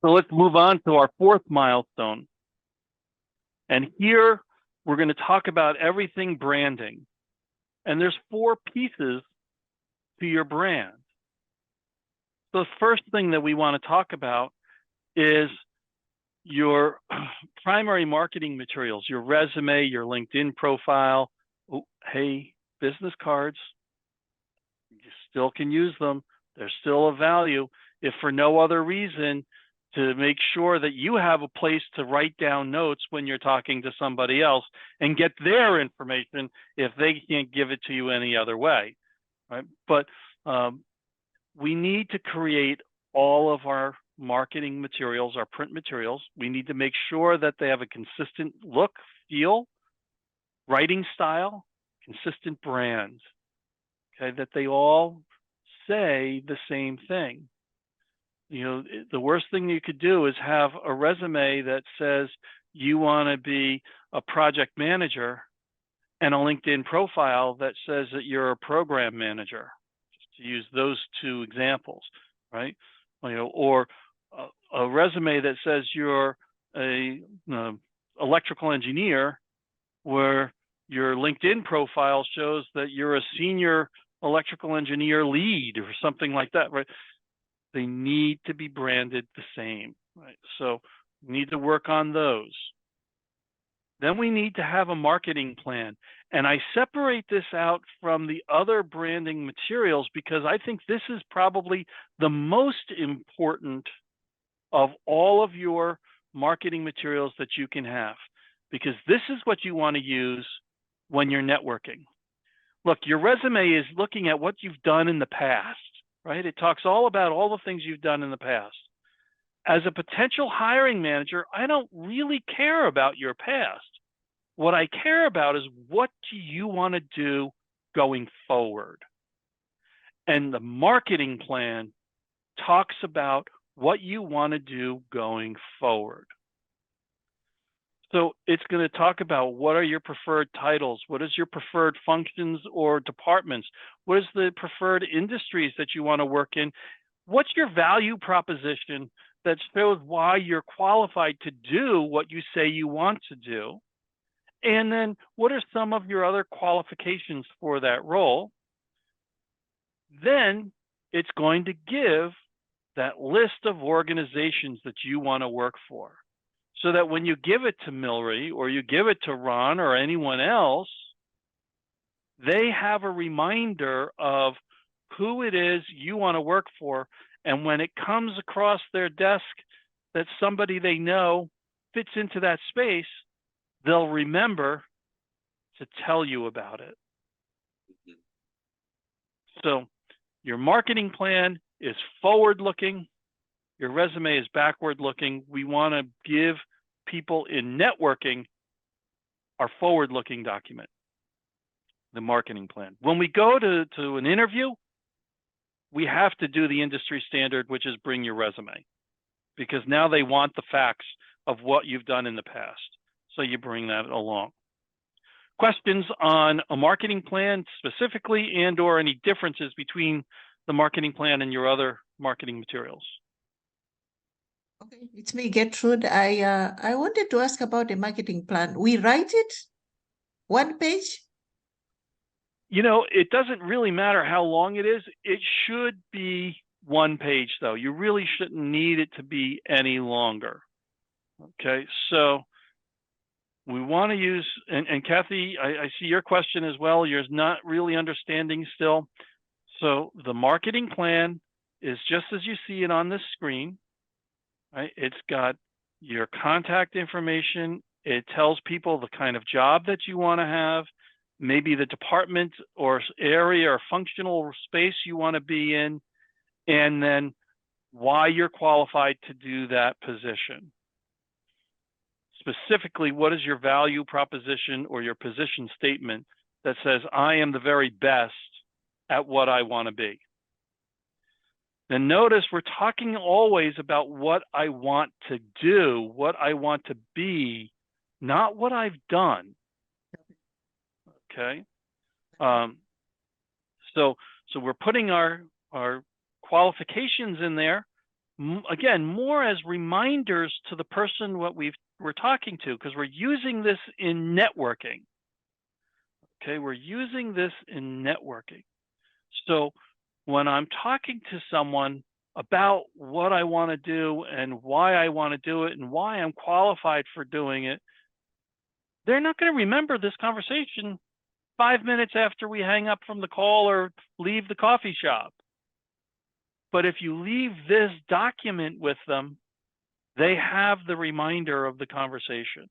So let's move on to our fourth milestone. And here we're going to talk about everything branding. And there's 4 pieces to your brand. So the first thing that we want to talk about is your primary marketing materials, your resume, your LinkedIn profile. Oh, hey, business cards, you still can use them. They're still of value, if for no other reason, to make sure that you have a place to write down notes when you're talking to somebody else and get their information if they can't give it to you any other way, right? But we need to create all of our marketing materials, our print materials. We need to make sure that they have a consistent look, feel, writing style, consistent brand, okay, that they all say the same thing. You know, the worst thing you could do is have a resume that says you want to be a project manager and a LinkedIn profile that says that you're a program manager, just to use those 2 examples, right? You know, or a resume that says you're a electrical engineer, where your LinkedIn profile shows that you're a senior electrical engineer lead or something like that, right? They need to be branded the same, right? So we need to work on those. Then we need to have a marketing plan. And I separate this out from the other branding materials because I think this is probably the most important of all of your marketing materials that you can have, because this is what you want to use when you're networking. Look, your resume is looking at what you've done in the past, right? It talks all about all the things you've done in the past. As a potential hiring manager, I don't really care about your past. What I care about is, what do you want to do going forward? And the marketing plan talks about what you want to do going forward. So it's going to talk about, what are your preferred titles? What is your preferred functions or departments? What is the preferred industries that you want to work in? What's your value proposition that shows why you're qualified to do what you say you want to do? And then what are some of your other qualifications for that role? Then it's going to give that list of organizations that you want to work for, so that when you give it to Milry or you give it to Ron or anyone else, they have a reminder of who it is you want to work for. And when it comes across their desk that somebody they know fits into that space, they'll remember to tell you about it. So your marketing plan is forward-looking. Your resume is backward-looking. We want to give people in networking our forward-looking document, the marketing plan. When we go to an interview, we have to do the industry standard, which is bring your resume, because now they want the facts of what you've done in the past. So you bring that along. Questions on a marketing plan specifically, and or any differences between the marketing plan and your other marketing materials? Okay, it's me, Gertrude. I wanted to ask about the marketing plan. We write it 1 page? You know, it doesn't really matter how long it is. It should be 1 page, though. You really shouldn't need it to be any longer. Okay, so we want to use, and Kathy, I see your question as well. You're not really understanding still. So the marketing plan is just as you see it on this screen, right? It's got your contact information. It tells people the kind of job that you want to have, maybe the department or area or functional space you want to be in, and then why you're qualified to do that position. Specifically, what is your value proposition or your position statement that says, I am the very best at what I want to be? Then notice we're talking always about what I want to do, what I want to be, not what I've done. Okay. So we're putting our qualifications in there, again, more as reminders to the person what we're talking to, because we're using this in networking. Okay, we're using this in networking. So when I'm talking to someone about what I want to do and why I want to do it and why I'm qualified for doing it, they're not going to remember this conversation 5 minutes after we hang up from the call or leave the coffee shop. But if you leave this document with them, they have the reminder of the conversation,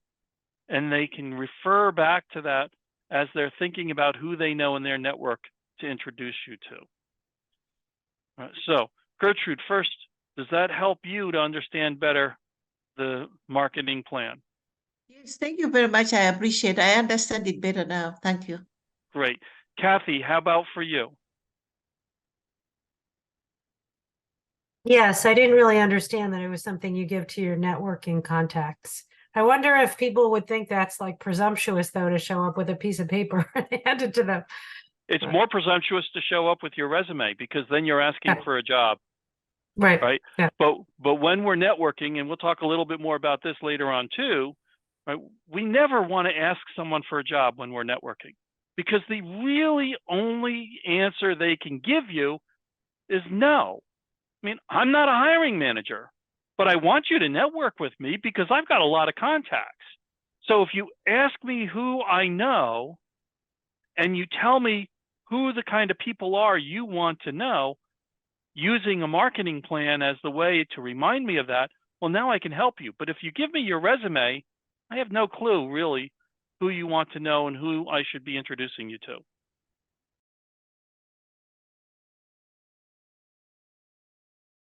and they can refer back to that as they're thinking about who they know in their network to introduce you to. So, Gertrude, first, does that help you to understand better the marketing plan? Yes, thank you very much. I appreciate it. I understand it better now. Thank you. Great. Kathy, how about for you? Yes, I didn't really understand that it was something you give to your networking contacts. I wonder if people would think that's like presumptuous, though, to show up with a piece of paper and hand it to them. It's more presumptuous to show up with your resume, because then you're asking for a job. Right. Yeah. But when we're networking, and we'll talk a little bit more about this later on too, right, we never want to ask someone for a job when we're networking, because the really only answer they can give you is no. I mean, I'm not a hiring manager, but I want you to network with me because I've got a lot of contacts. So if you ask me who I know and you tell me who the kind of people are you want to know, using a marketing plan as the way to remind me of that, well, now I can help you. But if you give me your resume, I have no clue really who you want to know and who I should be introducing you to.